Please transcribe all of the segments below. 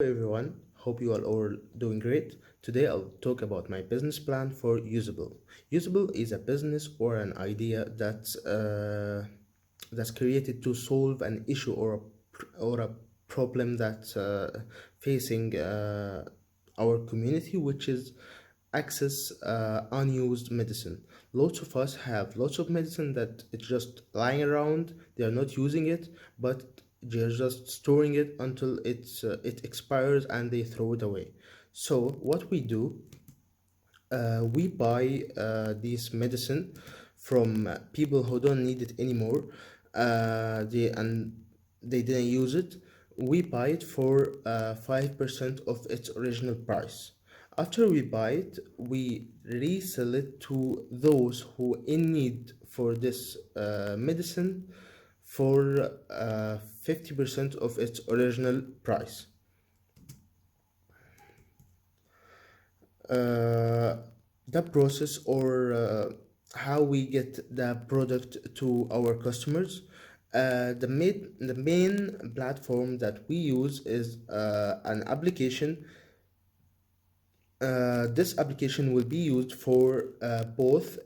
Hello everyone, hope you are all doing great. Today I'll talk about my business plan for Usable. Usable is a business or an idea that's created to solve an issue or a problem that's facing our community, which is access unused medicine. Lots of us have lots of medicine that it's just lying around. They are not using it, but they're just storing it until it expires and they throw it away. So what we do, we buy this medicine from people who don't need it anymore. They didn't use it. We buy it for 5% of its original price. After we buy it, we resell it to those who in need for this medicine for 50% of its original price. uh, the process or how we get the product to our customers. The main platform that we use is an application. This application will be used for both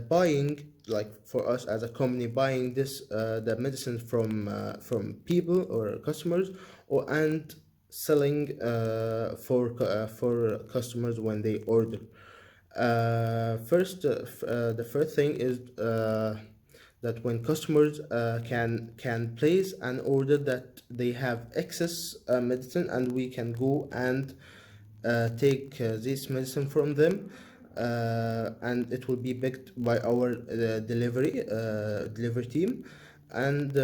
buying, like for us as a company, buying the medicine from people or customers, or and selling for customers when they order. The first thing is that when customers can place an order that they have excess medicine, and we can go and take this medicine from them, and it will be picked by our delivery team. And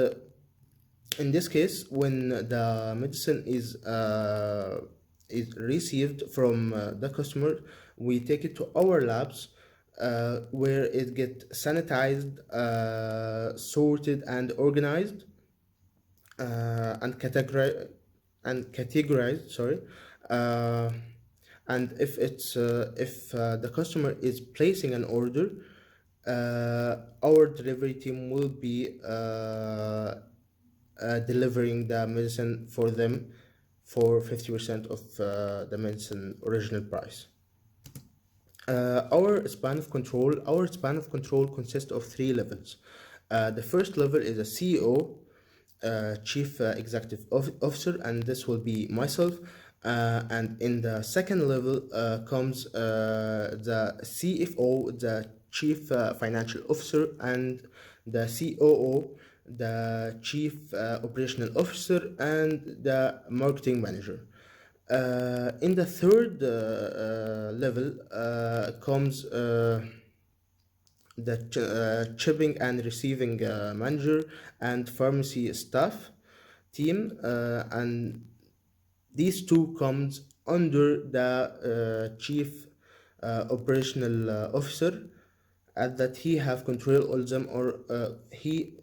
in this case, when the medicine is received from the customer, we take it to our labs, where it gets sanitized, sorted, and organized, and categorized. Sorry. Uh, and if the customer is placing an order, our delivery team will be delivering the medicine for them for 50% of the medicine original price. Our span of control consists of three levels. The first level is a CEO, Chief Executive Officer, and this will be myself. And in the second level comes the CFO, the Chief Financial Officer, and the COO, the Chief Operational Officer, and the Marketing Manager. In the third level comes the shipping and receiving manager and pharmacy staff team, and these two comes under the chief operational officer, and that he have control all them, or he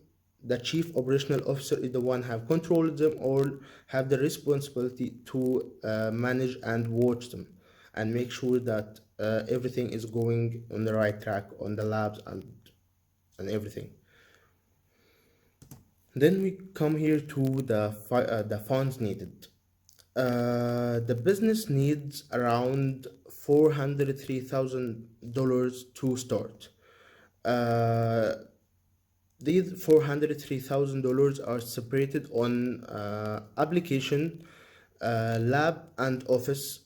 the chief operational officer is the one have control them or have the responsibility to manage and watch them and make sure that everything is going on the right track on the labs and everything. Then we come here to the funds needed. The business needs around $403,000 to start. Uh, these $403,000 are separated on application, lab and office,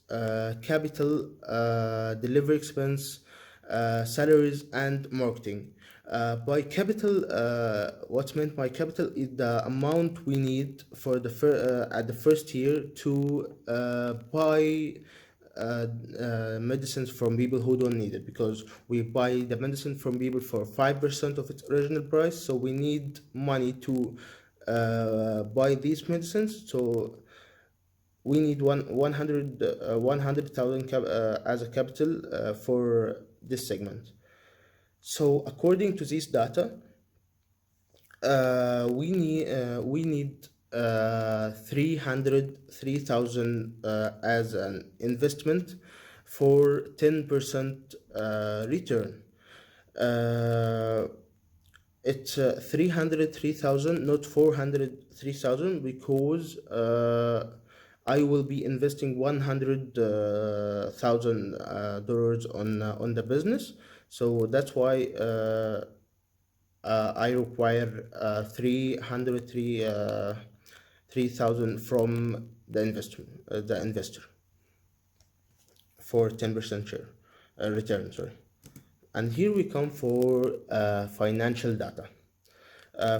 capital, delivery expense, salaries, and marketing. By capital, what's meant by capital is the amount we need for at the first year to buy medicines from people who don't need it, because we buy the medicine from people for 5% of its original price, so we need money to buy these medicines. So we need 100,000 as a capital for this segment. So according to this data, we need 303,000 as an investment for 10% return. Uh, it's 303,000, not 3,000 because I will be investing $100,000 on the business. So that's why I require 3,000 from the investor for 10% share return. Sorry. And here we come for financial data.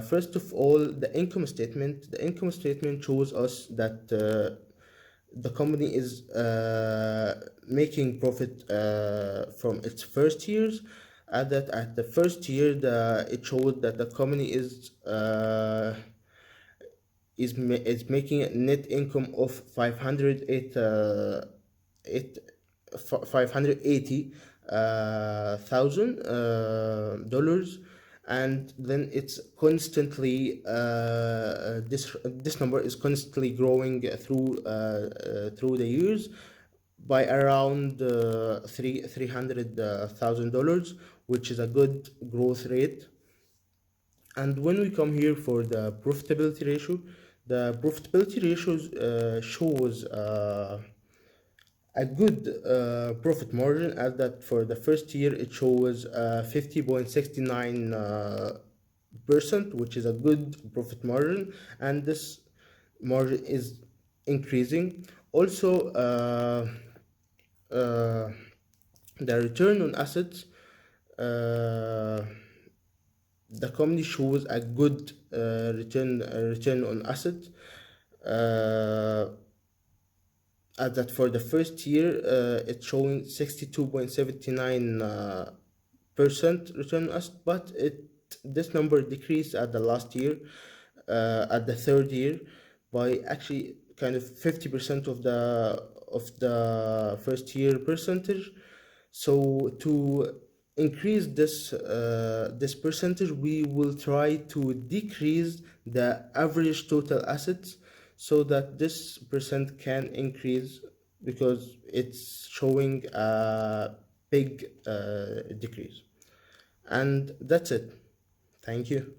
First of all, the income statement. The income statement shows us that the company is making profit from its first years. At the first year, it showed that the company is making a net income of 580 thousand dollars, and then it's constantly this number is constantly growing through the years by around $300,000, which is a good growth rate. And when we come here for the profitability ratio, the profitability ratios shows a good profit margin, as that for the first year it shows 50.69 percent, which is a good profit margin, and this margin is increasing. Also, the return on assets, uh, the company shows a good return on assets, uh, as that for the first year it's showing 62.79 percent return on assets, but this number decreased at the last year, at the third year, by actually kind of 50% of the first year percentage. So to increase this percentage, we will try to decrease the average total assets so that this percent can increase, because it's showing a big decrease. And that's it. Thank you.